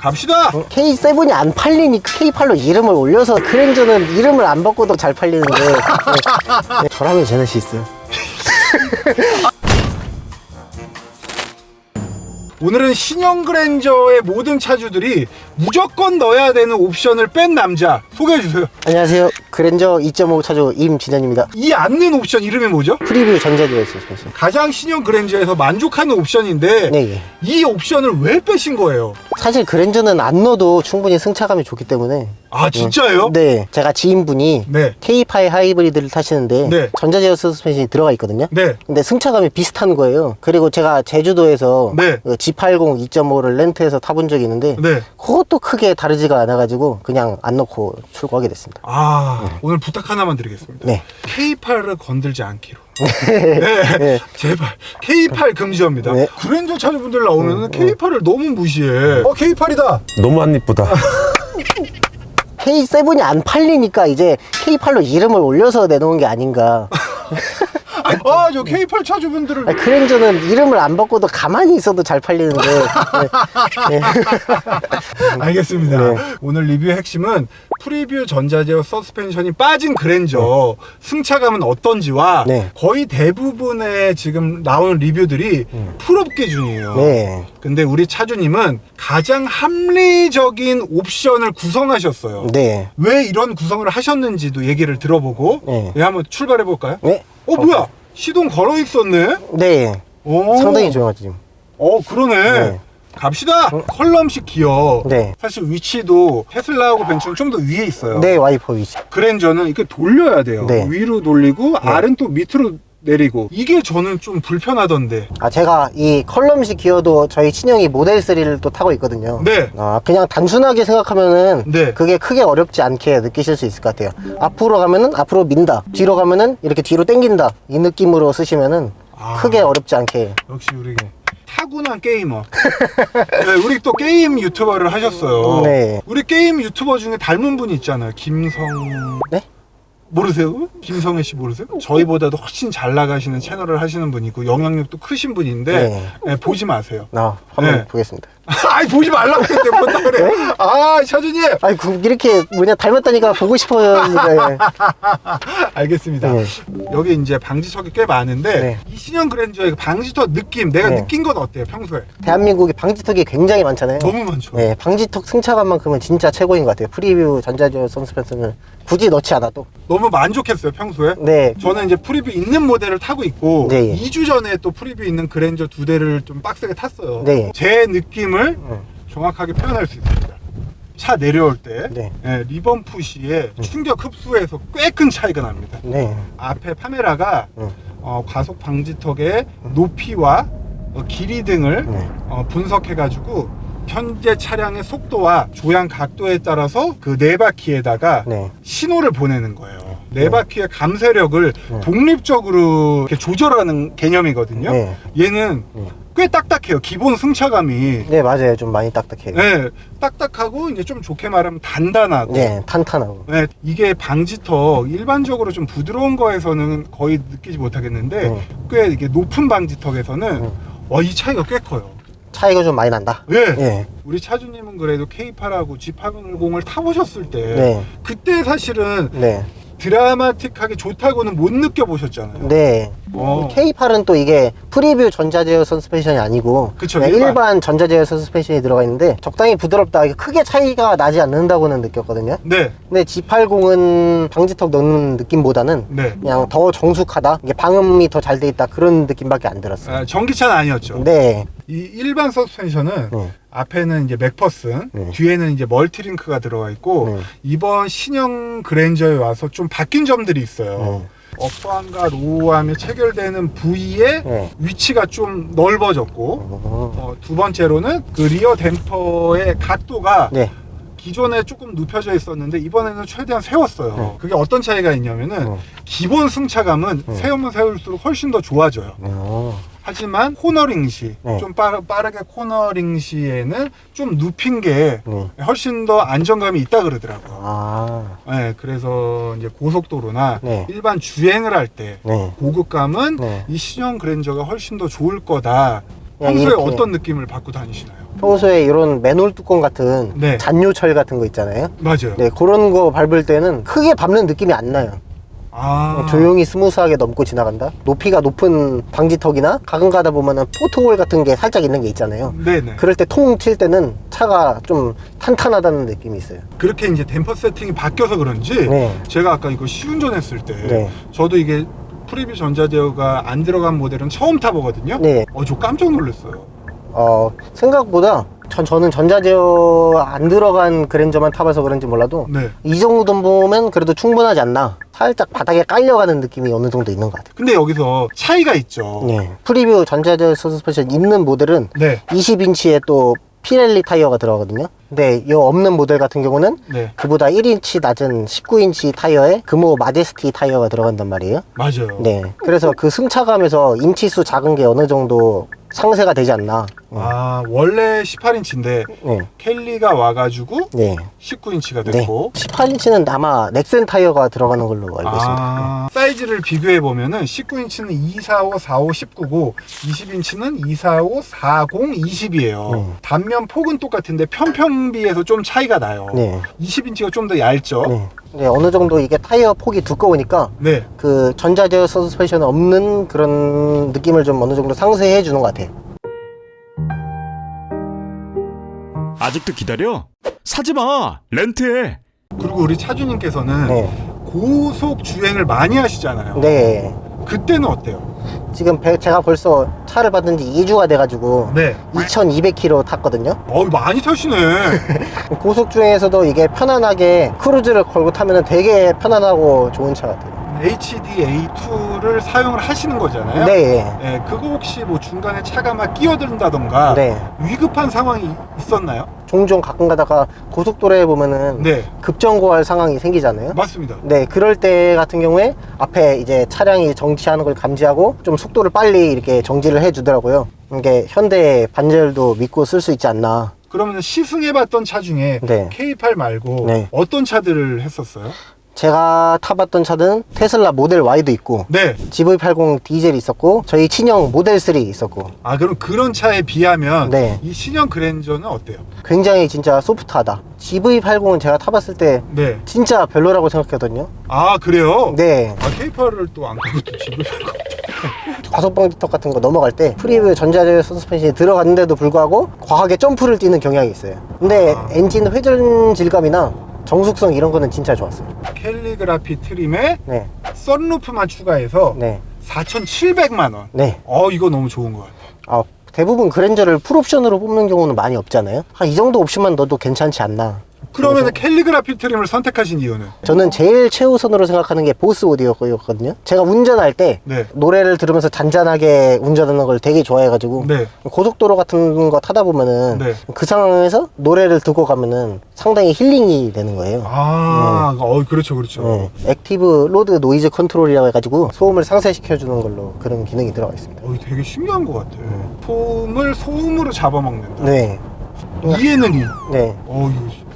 갑시다. K7이 안 팔리니까 K8로 이름을 올려서 그랜저는 이름을 안 바꿔도 잘 팔리는데 저라면 제네시스. 오늘은 신형 그랜저의 모든 차주들이 무조건 넣어야 되는 옵션을 뺀 남자 소개해주세요. 안녕하세요. 그랜저 2.5 차주 임진현입니다. 이 않는 옵션 이름이 뭐죠? 프리뷰 전자제어 서스펜션. 가장 신형 그랜저에서 만족하는 옵션인데 네. 이 옵션을 왜 빼신 거예요? 사실 그랜저는 안 넣어도 충분히 승차감이 좋기 때문에. 아 진짜예요? 네. 제가 지인분이 네. K8 하이브리드를 타시는데 네. 전자제어 서스펜션이 들어가 있거든요. 네. 근데 승차감이 비슷한 거예요. 그리고 제가 제주도에서 네. 그 G80 2.5를 렌트해서 타본 적이 있는데 네. 그것도 크게 다르지가 않아가지고 그냥 안 넣고 출고하게 됐습니다. 오늘 부탁 하나만 드리겠습니다. 네. K8을 건들지 않기로. 네. 네. 제발 K8 금지합니다. 네. 그랜저 차주분들 나오면 K8을 너무 무시해. K8이다. 너무 안 이쁘다. K7이 안 팔리니까 이제 K8로 이름을 올려서 내놓은 게 아닌가. 저 K8 차주분들을 그랜저는 이름을 안 바꿔도 가만히 있어도 잘 팔리는데. 네. 알겠습니다. 네. 오늘 리뷰의 핵심은 프리뷰 전자제어 서스펜션이 빠진 그랜저 승차감은 어떤지와 네. 거의 대부분의 지금 나오는 리뷰들이 풀업 기준이에요. 네. 근데 우리 차주님은 가장 합리적인 옵션을 구성하셨어요. 네. 왜 이런 구성을 하셨는지도 얘기를 들어보고 네. 한번 출발해 볼까요? 네. 뭐야? 시동 걸어 있었네? 네. 오. 상당히 조용하죠, 지금. 그러네. 네. 갑시다. 컬럼식 기어. 네. 사실 위치도 테슬라하고 벤츠는 좀 더 위에 있어요. 네, 와이퍼 위치. 그랜저는 이렇게 돌려야 돼요. 네. 위로 돌리고 R은 또 밑으로 내리고. 이게 저는 좀 불편하던데. 제가 이 컬럼식 기어도 저희 친형이 모델 3를 또 타고 있거든요. 네. 그냥 단순하게 생각하면은 네. 그게 크게 어렵지 않게 느끼실 수 있을 것 같아요. 앞으로 가면은 앞으로 민다. 뒤로 가면은 이렇게 뒤로 당긴다. 이 느낌으로 쓰시면은 크게 어렵지 않게. 역시 우리 타고난 게이머. 네, 우리 또 게임 유튜버를 하셨어요. 네. 우리 게임 유튜버 중에 닮은 분이 있잖아요. 김성. 네? 모르세요? 김성애 씨 모르세요? 저희보다도 훨씬 잘 나가시는 채널을 하시는 분이고 영향력도 크신 분인데 네. 네, 보지 마세요. 한번 네. 보겠습니다. 아이 보지 말라고 했는데 뭔다 그래. 차주님. 이렇게 닮았다니까 보고 싶어요. 네. 알겠습니다. 네. 여기 이제 방지턱이 꽤 많은데 네. 이 신형 그랜저의 방지턱 느낌 내가 네. 느낀 건 어때요 평소에? 대한민국에 방지턱이 굉장히 많잖아요. 너무 많죠. 네, 방지턱 승차감만큼은 진짜 최고인 것 같아요. 프리뷰 전자제어 서스펜션을 굳이 넣지 않아도. 너무 만족했어요 평소에. 네. 저는 이제 프리뷰 있는 모델을 타고 있고 네. 2주 전에 또 프리뷰 있는 그랜저 2대를 좀 빡세게 탔어요. 네. 제 느낌을 정확하게 표현할 수 있습니다. 차 내려올 때 네. 리번 푸시에 충격 흡수에서 꽤 큰 차이가 납니다. 네. 앞에 카메라가 과속 방지턱의 높이와 길이 등을 분석해가지고 현재 차량의 속도와 조향 각도에 따라서 그 네 바퀴에다가 네. 신호를 보내는 거예요. 네 바퀴의 감쇄력을 독립적으로 이렇게 조절하는 개념이거든요. 네. 얘는 꽤 딱딱해요. 기본 승차감이. 네, 맞아요. 좀 많이 딱딱해요. 네, 딱딱하고 이제 좀 좋게 말하면 단단하고. 네, 탄탄하고. 네, 이게 방지턱 일반적으로 좀 부드러운 거에서는 거의 느끼지 못하겠는데 꽤 이게 높은 방지턱에서는 이 차이가 꽤 커요. 차이가 좀 많이 난다. 네. 네. 우리 차주님은 그래도 K8하고 G80을 타보셨을 때 네. 그때 사실은 네. 드라마틱하게 좋다고는 못 느껴보셨잖아요. 네. K8은 또 이게 프리뷰 전자제어 서스펜션이 아니고 그쵸, 그냥 일반. 일반 전자제어 서스펜션이 들어가 있는데 적당히 부드럽다. 이게 크게 차이가 나지 않는다고는 느꼈거든요. 네. 근데 G80은 방지턱 넣는 느낌보다는 네. 그냥 더 정숙하다. 이게 방음이 더 잘 돼 있다. 그런 느낌밖에 안 들었어요. 전기차는 아니었죠. 네. 이 일반 서스펜션은 네. 앞에는 이제 맥퍼슨, 네. 뒤에는 이제 멀티링크가 들어가 있고 네. 이번 신형 그랜저에 와서 좀 바뀐 점들이 있어요. 업함과 로우함이 체결되는 부위의 네. 위치가 좀 넓어졌고 두 번째로는 그 리어 댐퍼의 각도가 네. 기존에 조금 눕혀져 있었는데 이번에는 최대한 세웠어요. 그게 어떤 차이가 있냐면은 기본 승차감은 세우면 세울수록 훨씬 더 좋아져요. 하지만 코너링 시, 좀 빠르게 코너링 시에는 좀 눕힌 게 훨씬 더 안정감이 있다 그러더라고요. 네, 그래서 이제 고속도로나 일반 주행을 할 때 고급감은 이 신형 그랜저가 훨씬 더 좋을 거다. 평소에 이렇게. 어떤 느낌을 받고 다니시나요? 평소에 이런 맨홀 뚜껑 같은 네. 잔요철 같은 거 있잖아요. 맞아요. 네, 그런 거 밟을 때는 크게 밟는 느낌이 안 나요. 아. 조용히 스무스하게 넘고 지나간다. 높이가 높은 방지턱이나 가끔 가다 보면은 포트홀 같은 게 살짝 있는 게 있잖아요. 네네. 그럴 때 통 칠 때는 차가 좀 탄탄하다는 느낌이 있어요. 그렇게 이제 댐퍼 세팅이 바뀌어서 그런지 네. 제가 아까 이거 시운전했을 때 네. 저도 이게 프리뷰 전자제어가 안 들어간 모델은 처음 타보거든요. 네. 저 깜짝 놀랐어요. 생각보다 저는 전자제어 안 들어간 그랜저만 타봐서 그런지 몰라도 네. 이 정도 보면 그래도 충분하지 않나. 살짝 바닥에 깔려가는 느낌이 어느 정도 있는 것 같아요. 근데 여기서 차이가 있죠. 네. 프리뷰 전자제어 서스펜션 있는 모델은 네. 20인치에 또 피렐리 타이어가 들어가거든요. 근데 이 없는 모델 같은 경우는 네. 그보다 1인치 낮은 19인치 타이어에 금호 마제스티 타이어가 들어간단 말이에요. 맞아요. 네. 그래서 그 승차감에서 인치수 작은 게 어느 정도 상쇄가 되지 않나. 원래 18인치인데 네. 켈리가 와가지고 네. 19인치가 네. 됐고 18인치는 아마 넥센 타이어가 들어가는 걸로 알고 있습니다. 사이즈를 비교해 보면은 19인치는 245, 45, 19고 20인치는 245, 40, 20이에요. 단면 폭은 똑같은데 편평비에서 좀 차이가 나요. 네. 20인치가 좀 더 얇죠. 네. 네. 어느 정도 이게 타이어 폭이 두꺼우니까 네. 그 전자제어 서스펜션에 없는 그런 느낌을 좀 어느 정도 상쇄해 주는 것 같아요. 아직도 기다려? 사지마! 렌트해! 그리고 우리 차주님께서는 네. 고속 주행을 많이 하시잖아요. 네. 그때는 어때요? 지금 제가 벌써 차를 받은 지 2주가 돼가지고 네. 2200km 탔거든요. 많이 타시네. 고속 중에서도 이게 편안하게 크루즈를 걸고 타면 되게 편안하고 좋은 차 같아요. HDA2를 사용을 하시는 거잖아요. 네. 네, 그거 혹시 뭐 중간에 차가 막 끼어든다던가 네. 위급한 상황이 있었나요? 종종 가끔 가다가 고속도로에 보면은 네, 급정거할 상황이 생기잖아요. 맞습니다. 네, 그럴 때 같은 경우에 앞에 이제 차량이 정지하는 걸 감지하고 좀 속도를 빨리 이렇게 정지를 해 주더라고요. 이게 현대 반절도 믿고 쓸 수 있지 않나. 그러면 시승해봤던 차 중에 네. K8 말고 네. 어떤 차들을 했었어요? 제가 타봤던 차는 테슬라 모델 Y도 있고 네. GV80 디젤이 있었고 저희 친형 모델 3 있었고 그럼 그런 차에 비하면 네. 이 신형 그랜저는 어때요? 굉장히 진짜 소프트하다. GV80은 제가 타봤을 때 네. 진짜 별로라고 생각했거든요. 그래요? 네. K8을 또 안 가고 또 집을 과속방지턱 같은 거 넘어갈 때 프리뷰 전자제어 서스펜션이 들어갔는데도 불구하고 과하게 점프를 뛰는 경향이 있어요. 근데 엔진 회전 질감이나 정숙성 이런 거는 진짜 좋았어요. 캘리그라피 트림에 네. 썬루프만 추가해서 네. 4,700만 원. 네. 이거 너무 좋은 것 같아요. 대부분 그랜저를 풀옵션으로 뽑는 경우는 많이 없잖아요. 한 이 정도 옵션만 넣어도 괜찮지 않나. 그러면 캘리그라피 트림을 선택하신 이유는? 저는 제일 최우선으로 생각하는 게 보스 오디오였거든요. 제가 운전할 때 네. 노래를 들으면서 잔잔하게 운전하는 걸 되게 좋아해가지고 네. 고속도로 같은 거 타다 보면은 네. 그 상황에서 노래를 듣고 가면은 상당히 힐링이 되는 거예요. 그렇죠, 그렇죠. 네. 액티브 로드 노이즈 컨트롤이라고 해가지고 소음을 상쇄시켜주는 걸로 그런 기능이 들어가 있습니다. 되게 신기한 것 같아. 소음을 소음으로 잡아먹는다. 네. 이해는 이. 네.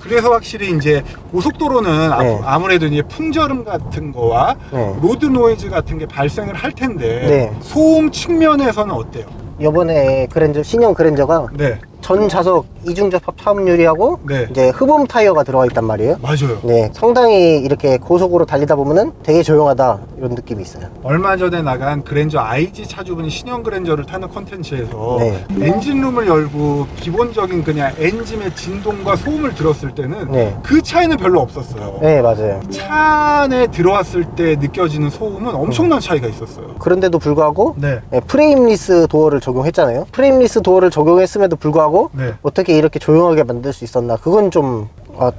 그래서 확실히 이제 고속도로는 네. 아무래도 이제 풍절음 같은 거와 네. 로드 노이즈 같은 게 발생을 할 텐데 네. 소음 측면에서는 어때요? 요번에 그랜저 신형 그랜저가 네. 전 좌석 이중 접합 차음 유리하고 네. 이제 흡음 타이어가 들어가 있단 말이에요. 맞아요. 네, 상당히 이렇게 고속으로 달리다 보면은 되게 조용하다 이런 느낌이 있어요. 얼마 전에 나간 그랜저 IG 차주분이 신형 그랜저를 타는 컨텐츠에서 네. 엔진룸을 열고 기본적인 그냥 엔진의 진동과 소음을 들었을 때는 네. 그 차이는 별로 없었어요. 네, 맞아요. 차 안에 들어왔을 때 느껴지는 소음은 엄청난 차이가 있었어요. 그런데도 불구하고 네. 프레임리스 도어를 적용했잖아요. 프레임리스 도어를 적용했음에도 불구하고 네. 어떻게 이렇게 조용하게 만들 수 있었나. 그건 좀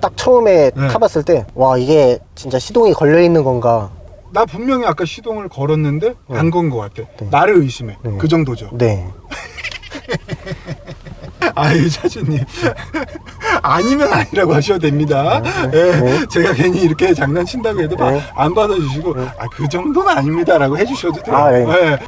딱 처음에 네. 타봤을 때 와, 이게 진짜 시동이 걸려 있는 건가. 나 분명히 아까 시동을 걸었는데 안 건 것 같아. 네. 나를 의심해. 네. 그 정도죠. 네. 차주님. 아니면 아니라고 하셔도 됩니다. 예, 제가 괜히 이렇게 장난친다고 해도 네. 안 받아주시고, 그 정도는 아닙니다라고 해주셔도 돼요. 네. 예.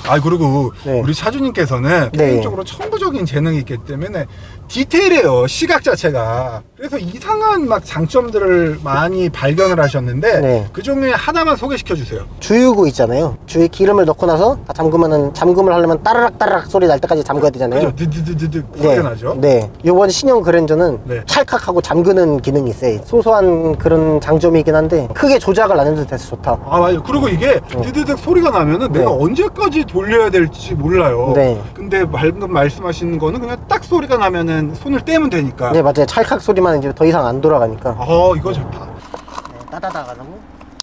아, 그리고 네. 우리 차주님께서는 네. 개인적으로 천부적인 재능이 있기 때문에 디테일해요, 시각 자체가. 그래서 이상한 막 장점들을 많이 발견을 하셨는데 네. 그 중에 하나만 소개시켜 주세요. 주유구 있잖아요. 주유에 기름을 넣고 나서 다 잠그면은 잠금을 하려면 따르락 따르락 소리 날 때까지 잠가야 되잖아요. 그죠? 드드드드드 소리가 나죠? 네. 요번 신형 그랜저는 네. 찰칵하고 잠그는 기능이 있어요. 소소한 그런 장점이긴 한데 크게 조작을 안 해도 돼서 좋다. 아, 맞아요. 그리고 이게 드드득 소리가 나면은 네. 내가 언제까지 돌려야 될지 몰라요. 네. 근데 방금 말씀하신 거는 그냥 딱 소리가 나면은 손을 떼면 되니까. 네, 맞아요. 찰칵 소리만 이제 더 이상 안 돌아가니까. 이거 좋다. 따다다가 나고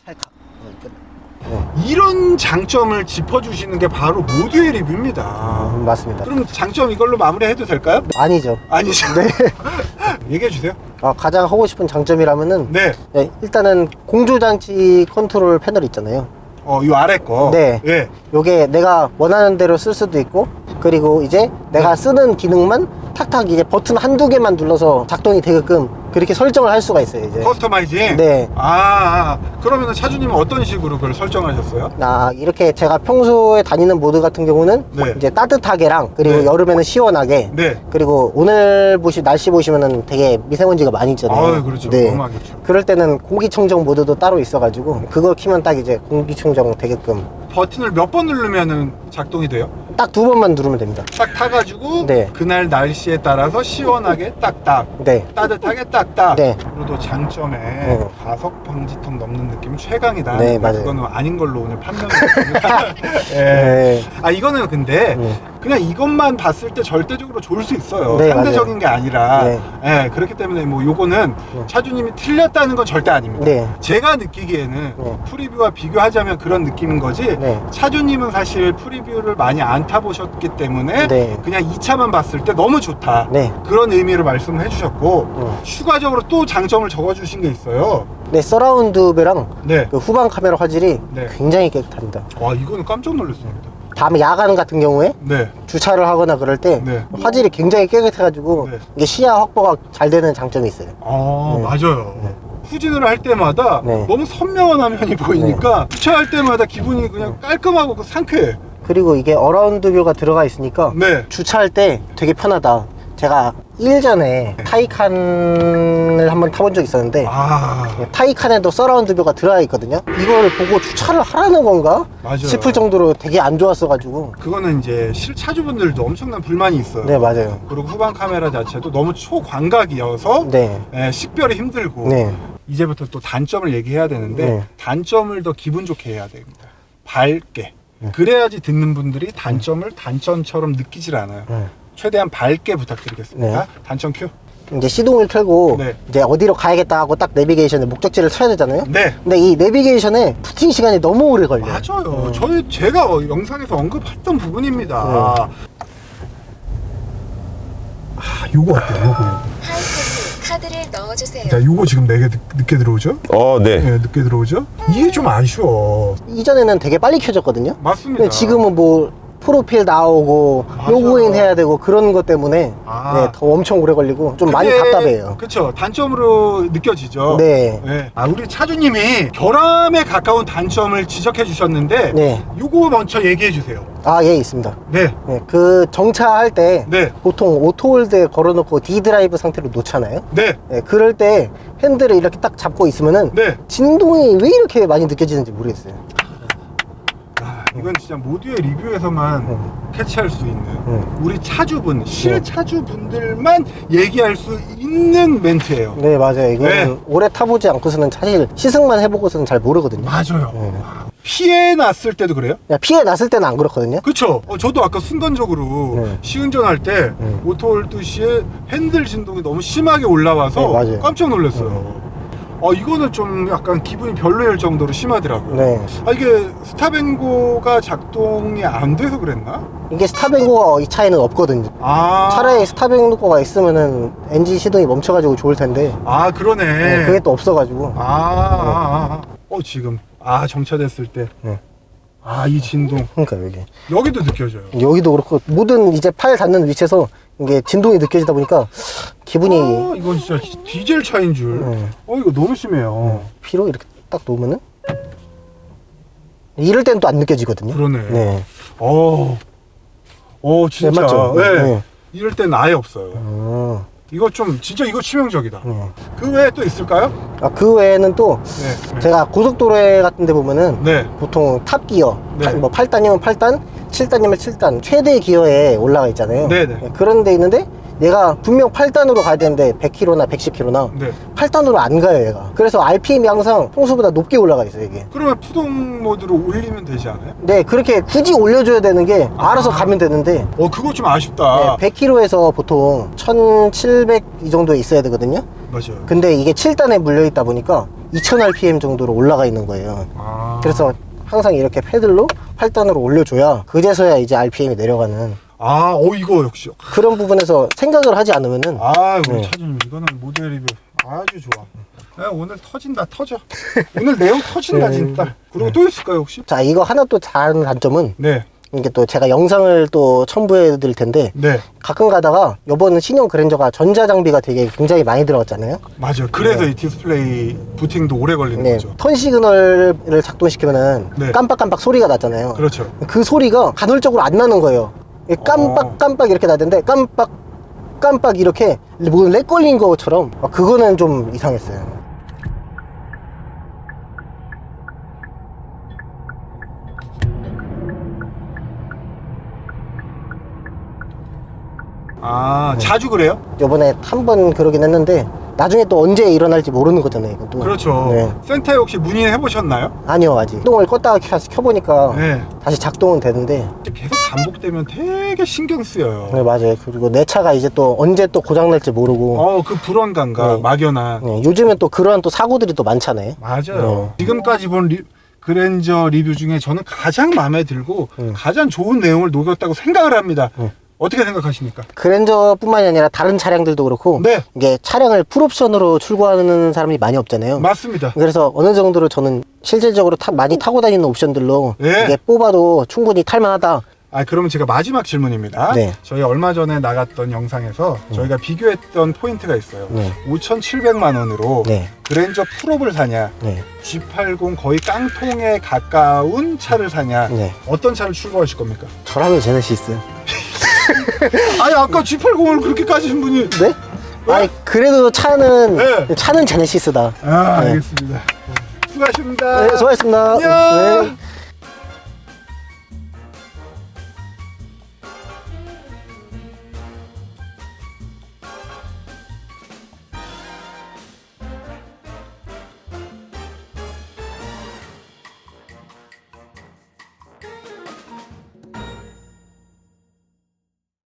찰칵. 이런 장점을 짚어주시는 게 바로 모두의 리뷰입니다. 맞습니다. 그럼 장점 이걸로 마무리해도 될까요? 아니죠. 아니죠. 네. 얘기해 주세요. 가장 하고 싶은 장점이라면은 네. 네, 일단은 공조장치 컨트롤 패널 있잖아요. 이 아래 거. 네. 예. 요게 내가 원하는 대로 쓸 수도 있고, 그리고 이제 내가 쓰는 기능만 탁탁 이제 버튼 한두 개만 눌러서 작동이 되게끔 그렇게 설정을 할 수가 있어요, 이제. 커스터마이징? 네. 그러면은 차주님은 어떤 식으로 그걸 설정하셨어요? 이렇게 제가 평소에 다니는 모드 같은 경우는 네. 이제 따뜻하게랑, 그리고 네. 여름에는 시원하게, 네. 그리고 오늘 날씨 보시면은 되게 미세먼지가 많이 있잖아요. 그렇죠. 네. 너무 하겠죠. 그럴 때는 공기청정 모드도 따로 있어가지고 그거 키면 딱 이제 공기청정 되게끔 버튼을 몇 번 누르면은 작동이 돼요? 딱 2번만 누르면 됩니다. 딱 타가지고 네. 그날 날씨에 따라서 시원하게 딱딱 네. 따뜻하게 딱딱. 네. 그리고 방지턱 가속 방지턱 넘는 느낌은 최강이다. 네, 맞아요. 그거는 아닌 걸로 오늘 판명했습니다. 예. 네. 이거는 근데 네. 그냥 이것만 봤을 때 절대적으로 좋을 수 있어요. 네, 상대적인 게 아니라. 네. 예, 그렇기 때문에 뭐 요거는 차주님이 틀렸다는 건 절대 아닙니다. 네. 제가 느끼기에는 네. 프리뷰와 비교하자면 그런 느낌인 거지. 네. 차주님은 사실 프리뷰를 많이 안 타보셨기 때문에 네. 그냥 2차만 봤을 때 너무 좋다. 네. 그런 의미로 말씀을 해주셨고 추가적으로 또 장점을 적어주신 게 있어요. 네, 서라운드배랑 네. 그 후방 카메라 화질이 네. 굉장히 깨끗합니다. 와, 이거는 깜짝 놀랐습니다. 다음에 야간 같은 경우에 네. 주차를 하거나 그럴 때 네. 화질이 굉장히 깨끗해가지고 네. 이게 시야 확보가 잘 되는 장점이 있어요. 네. 맞아요. 후진을 할 때마다 네. 너무 선명한 화면이 보이니까 주차할 때마다 기분이 그냥 깔끔하고 상쾌해. 그리고 이게 어라운드 뷰가 들어가 있으니까 네. 주차할 때 되게 편하다. 제가 1일 전에 타이칸을 한번 타본 적이 있었는데 타이칸에도 서라운드 뷰가 들어가 있거든요. 이걸 보고 주차를 하라는 건가 맞아요. 싶을 정도로 되게 안 좋았어가지고. 그거는 이제 실차주분들도 엄청난 불만이 있어요. 네, 맞아요. 그리고 후방 카메라 자체도 너무 초광각이어서 네. 식별이 힘들고. 네. 이제부터 또 단점을 얘기해야 되는데 네. 단점을 더 기분 좋게 해야 됩니다. 밝게. 그래야지 듣는 분들이 단점을 단점처럼 느끼질 않아요. 최대한 밝게 부탁드리겠습니다. 네. 단점 큐. 이제 시동을 켜고 네. 이제 어디로 가야겠다 하고 딱 내비게이션에 목적지를 쳐야 되잖아요. 네. 근데 이 내비게이션에 부팅 시간이 너무 오래 걸려요. 맞아요. 제가 영상에서 언급했던 부분입니다. 요거 어때요? 요거. 하이패스 카드를 넣어주세요. 자, 요거 지금 되게 늦게 들어오죠? 네. 네, 늦게 들어오죠? 이게 좀 아쉬워. 이전에는 되게 빨리 켜졌거든요. 맞습니다. 근데 지금은 뭐 프로필 나오고 맞아. 로그인 해야 되고 그런 것 때문에 네, 더 엄청 오래 걸리고 좀 많이 답답해요. 그쵸. 단점으로 느껴지죠. 네. 우리 차주님이 결함에 가까운 단점을 지적해 주셨는데 네. 요거 먼저 얘기해 주세요. 예, 있습니다. 네. 네, 그 정차할 때 네. 보통 오토홀드에 걸어놓고 D 드라이브 상태로 놓잖아요. 네. 네, 그럴 때 핸들을 이렇게 딱 잡고 있으면은 네. 진동이 왜 이렇게 많이 느껴지는지 모르겠어요. 이건 진짜 모두의 리뷰에서만 캐치할 수 있는 우리 차주분, 실차주분들만 얘기할 수 있는 멘트예요. 네, 맞아요. 이거는 네. 오래 타보지 않고서는 사실 시승만 해보고서는 잘 모르거든요. 맞아요. 피해 났을 때도 그래요? 그냥 피해 났을 때는 안 그렇거든요. 그쵸. 저도 아까 순간적으로 시운전할 때 오토홀드 시에 핸들 진동이 너무 심하게 올라와서 네, 맞아요. 깜짝 놀랐어요. 이거는 좀 약간 기분이 별로일 정도로 심하더라고요. 네. 이게 스탑앤고가 작동이 안 돼서 그랬나? 이게 스탑앤고가 이 차에는 없거든요. 차라리 스탑앤고가 있으면은 엔진 시동이 멈춰가지고 좋을 텐데. 그러네. 네, 그게 또 없어가지고. 지금 정차됐을 때. 네. 이 진동. 그러니까 여기도 느껴져요. 여기도 그렇고 모든 이제 팔 닿는 위치에서 이게 진동이 느껴지다 보니까 기분이 이건 진짜 디젤 차인 줄. 이거 너무 심해요. 피로 이렇게 딱 놓으면은 이럴 때는 또 안 느껴지거든요. 그러네. 네. 진짜. 네, 맞죠? 네. 네. 이럴 때는 아예 없어요. 이거 좀 진짜 이거 치명적이다. 네. 그 외에 또 있을까요? 그 외에는 또 네. 제가 고속도로에 같은 데 보면은 네. 보통 탑 기어, 네. 뭐 8단이면 8단, 7단이면 7단, 최대 기어에 올라가 있잖아요. 네네. 그런 데 있는데 얘가 분명 8단으로 가야 되는데 100km나 110km나 네. 8단으로 안 가요, 얘가. 그래서 RPM이 항상 평소보다 높게 올라가 있어요, 이게. 그러면 푸동 모드로 올리면 되지 않아요? 네, 그렇게 굳이 올려줘야 되는 게 알아서 가면 되는데 그거 좀 아쉽다. 네, 100km에서 보통 1700 이 정도에 있어야 되거든요. 맞아요. 근데 이게 7단에 물려있다 보니까 2000rpm 정도로 올라가 있는 거예요. 그래서 항상 이렇게 패들로 8단으로 올려줘야 그제서야 이제 RPM이 내려가는 이거 역시. 그런 부분에서 생각을 하지 않으면은 우리 네. 차주님 이거는 모델 리뷰 아주 좋아. 오늘 터진다, 터져. 오늘 내용 터진다, 진짜. 그리고 또 있을까요, 혹시? 자, 이거 하나 또 다른 단점은 네. 이게 또 제가 영상을 또 첨부해 드릴 텐데 네. 가끔 가다가 요번 신형 그랜저가 전자장비가 되게 굉장히 많이 들어갔잖아요. 맞아요. 그래서 이 디스플레이 부팅도 오래 걸리는 네, 거죠. 턴 시그널을 작동시키면은 네. 깜빡깜빡 소리가 나잖아요. 그렇죠. 그 소리가 간헐적으로 안 나는 거예요. 깜빡깜빡 이렇게 나는데 깜빡 이렇게 뭐 렉 걸린 것처럼 그거는 좀 이상했어요. 자주 그래요? 요번에 한 번 그러긴 했는데 나중에 또 언제 일어날지 모르는 거잖아요, 이것도. 그렇죠. 네. 센터에 혹시 문의해 보셨나요? 아니요, 아직. 작동을 껐다가 켜보니까 네. 다시 작동은 되는데. 계속 반복되면 되게 신경 쓰여요. 네, 맞아요. 그리고 내 차가 이제 또 언제 또 고장날지 모르고. 그 불안감과 네. 막연한. 네, 요즘엔 또 그러한 또 사고들이 또 많잖아요. 맞아요. 지금까지 본 그랜저 리뷰 중에 저는 가장 마음에 들고 가장 좋은 내용을 녹였다고 생각을 합니다. 어떻게 생각하십니까? 그랜저뿐만이 아니라 다른 차량들도 그렇고 네. 이게 차량을 풀옵션으로 출고하는 사람이 많이 없잖아요. 맞습니다. 그래서 어느 정도로 저는 실질적으로 많이 타고 다니는 옵션들로 네. 이게 뽑아도 충분히 탈만하다. 그러면 제가 마지막 질문입니다. 네. 저희 얼마 전에 나갔던 영상에서 저희가 비교했던 포인트가 있어요. 네. 5,700만 원으로 네. 그랜저 풀업을 사냐, 네. G80 거의 깡통에 가까운 차를 사냐, 네. 어떤 차를 출고하실 겁니까? 저라면 제네시스. 아까 G80을 그렇게 까지신 분이. 네? 아니 그래도 차는 네. 차는 제네시스다. 알겠습니다. 수고하셨습니다. 네, 수고하셨습니다. 안녕. 네.